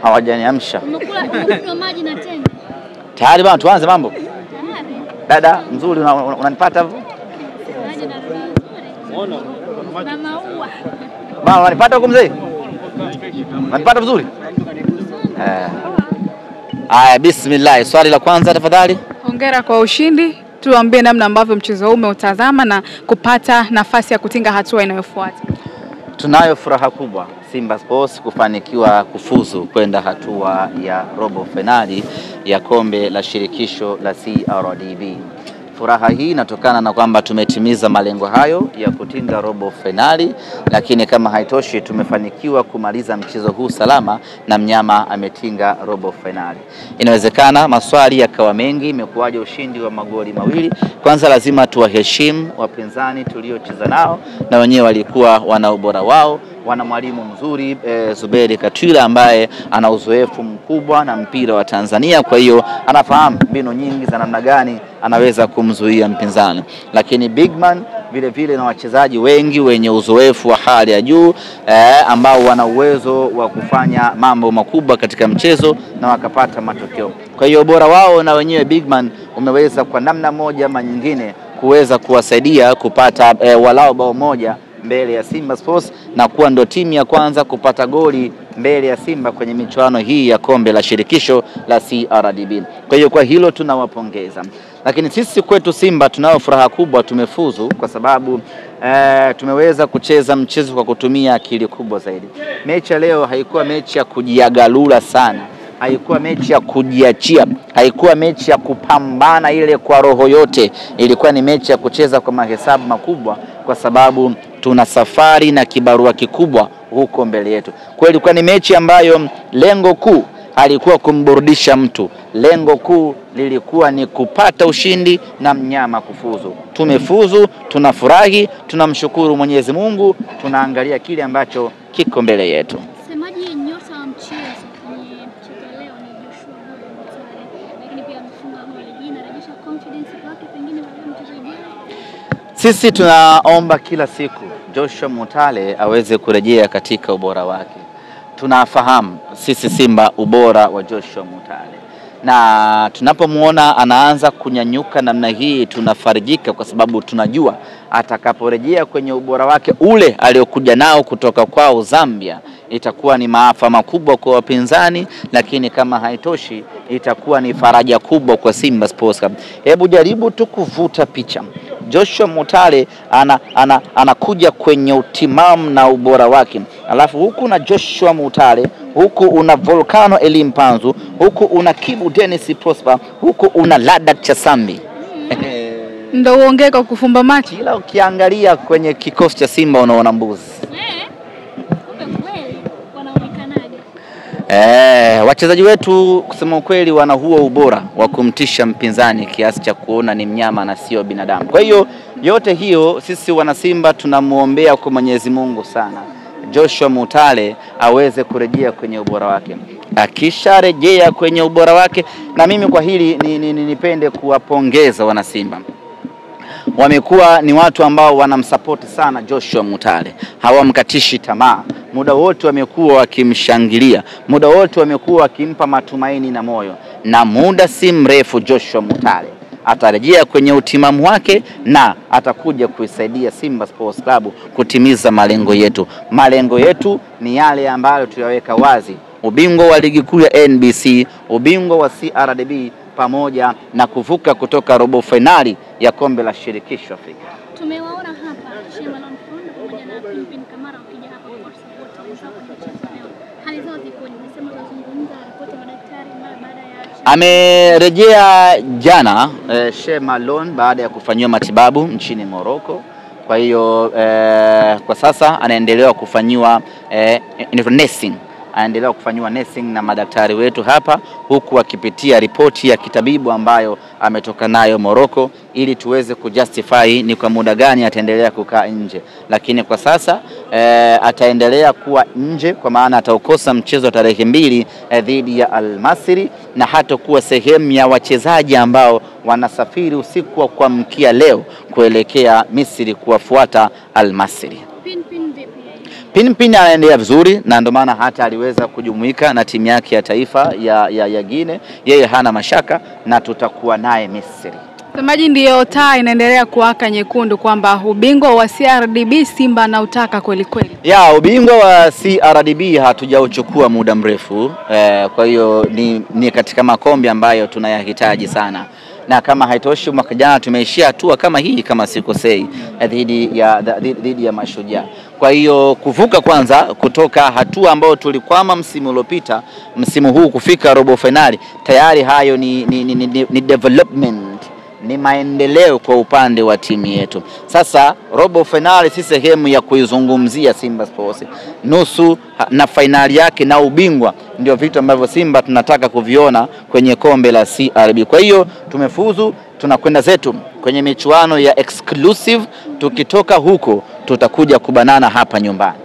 Hawajaniamsha. Umekula maji na tende? Tayari bwana, tuanze mambo. Dada mzuri, unanipata hapo? Maji na nzuri. Na maua. Bwana, unanipata huko mzee? Unanipata vizuri? Aya, bismillah. Swali la kwanza tafadhali. Hongera kwa ushindi. Tuambie namna ambavyo mchezo huu umeutazama na kupata nafasi ya kutinga hatua inayofuata. Tunayo furaha kubwa Simba Sports kufanikiwa kufuzu kwenda hatua ya robo finali ya kombe la shirikisho la CRDB. Furaha hii inatokana na kwamba tumetimiza malengo hayo ya kutinga robo finali, lakini kama haitoshi tumefanikiwa kumaliza mchezo huu salama na mnyama ametinga robo finali. Inawezekana maswali yakawa mengi, imekuwaje ushindi wa magoli mawili? Kwanza lazima tuwaheshimu wapinzani tuliocheza nao, na wenyewe walikuwa wana ubora wao. Wana mwalimu mzuri Zuberi Katwila ambaye ana uzoefu mkubwa na mpira wa Tanzania, kwa hiyo anafahamu mbinu nyingi za namna gani anaweza kumzuia mpinzani. Lakini Bigman vile vile na wachezaji wengi wenye uzoefu wa hali ya juu ambao wana uwezo wa kufanya mambo makubwa katika mchezo na wakapata matokeo. Kwa hiyo ubora wao na wenyewe Bigman umeweza kwa namna moja ama nyingine kuweza kuwasaidia kupata walau bao moja mbele ya Simba Sports na kuwa ndo timu ya kwanza kupata goli mbele ya Simba kwenye michuano hii ya kombe la shirikisho la CRDB. Kwa hiyo kwa hilo tunawapongeza. Lakini sisi kwetu Simba tunao furaha kubwa, tumefuzu kwa sababu tumeweza kucheza mchezo kwa kutumia akili kubwa zaidi. Mechi ya leo haikuwa mechi ya kujiagalula sana, haikuwa mechi ya kujiachia, haikuwa mechi ya kupambana ile kwa roho yote. Ilikuwa ni mechi ya kucheza kwa mahesabu makubwa, kwa sababu tuna safari na kibarua kikubwa huko mbele yetu. Kwa ilikuwa ni mechi ambayo lengo kuu halikuwa kumburudisha mtu. Lengo kuu lilikuwa ni kupata ushindi na mnyama kufuzu. Tumefuzu, tunafurahi, tunamshukuru Mwenyezi Mungu, tunaangalia kile ambacho kiko mbele yetu. Semaji nyota wa mchezo kwenye mchezo leo ni Joshua Mutale, lakini pia amefunga goli. Hii inarejesha confidence kwake pengine baada ya mchezo ujao. Sisi tunaomba kila siku Joshua Mutale aweze kurejea katika ubora wake. Tunafahamu sisi Simba ubora wa Joshua Mutale, na tunapomuona anaanza kunyanyuka namna hii tunafarijika, kwa sababu tunajua atakaporejea kwenye ubora wake ule aliokuja nao kutoka kwao Zambia, itakuwa ni maafa makubwa kwa wapinzani, lakini kama haitoshi itakuwa ni faraja kubwa kwa Simba Sports Club. Hebu jaribu tu kuvuta picha. Joshua Mutale anakuja kwenye utimamu na ubora wake. Alafu huku na Joshua Mutale, huku una Volcano Elimpanzu, huku una Kibu Dennis Prosper, huku una Ladak Chasambi. Ndio uongeka kufumba macho. Kila ukiangalia kwenye kikosi cha Simba unaona mbuzi. Wachezaji wetu kusema ukweli wana huo ubora wa kumtisha mpinzani kiasi cha kuona ni mnyama na sio binadamu. Kwa hiyo yote hiyo sisi wana Simba tunamuombea kwa Mwenyezi Mungu sana Joshua Mutale aweze kurejea kwenye ubora wake. Akisharejea kwenye ubora wake, na mimi kwa hili nipende kuwapongeza wana Simba. Wamekuwa ni watu ambao wanamsupport sana Joshua Mutale. Hawamkatishi tamaa. Muda wote wamekuwa wakimshangilia. Muda wote wamekuwa wakimpa matumaini na moyo. Na muda si mrefu Joshua Mutale atarejea kwenye utimamu wake na atakuja kuisaidia Simba Sports Club kutimiza malengo yetu. Malengo yetu ni yale ambayo tuyaweka wazi: ubingwa wa ligi kuu ya NBC, ubingwa wa CRDB, pamoja na kuvuka kutoka robo finali ya kombe la shirikisho Afrika. Tumewaona hapa Shema Lonfond pamoja na Pinpin Kamara wakija hapa kwa support wenzao kwa mchezo leo. Hali zao zikoje? Nasema tunazungumza ripoti madaktari baada ya amerejea jana Shema Lon baada ya kufanyiwa matibabu nchini Morocco. Kwa hiyo kwa sasa anaendelea kufanyiwa nursing. Anaendelea kufanywa nursing na madaktari wetu hapa, huku akipitia ripoti ya kitabibu ambayo ametoka nayo Morocco, ili tuweze kujustify ni kwa muda gani ataendelea kukaa nje. Lakini kwa sasa ataendelea kuwa nje, kwa maana ataukosa mchezo tarehe 2 dhidi ya Al Masry, na hata kuwa sehemu ya wachezaji ambao wanasafiri usiku wa kuamkia leo kuelekea Misri kuwafuata Al Masry. Pinpin anaendelea vizuri na ndio maana hata aliweza kujumuika na timu yake ya taifa ya Guinea. Yeye hana mashaka na tutakuwa naye Misri. Semaji ndiyo taa inaendelea kuwaka nyekundu kwamba ubingwa wa CRDB Simba na utaka kweli kweli. Ya ubingwa wa CRDB hatujauchukua muda mrefu. Kwa hiyo ni katika makombe ambayo tunayahitaji sana. Na kama haitoshi mwaka jana tumeishia hatua kama hii kama sikosei dhidi ya Mashujaa. Kwa hiyo kuvuka kwanza kutoka hatua ambayo tulikwama msimu uliopita, msimu huu kufika robo finali, tayari hayo ni development, ni maendeleo kwa upande wa timu yetu. Sasa robo finali si sehemu ya kuizungumzia Simba Sports. Nusu na finali yake na ubingwa ndio vitu ambavyo Simba tunataka kuviona kwenye kombe la CRB. Kwa hiyo tumefuzu, tunakwenda zetu kwenye michuano ya exclusive. Tukitoka huko tutakuja kubanana hapa nyumbani.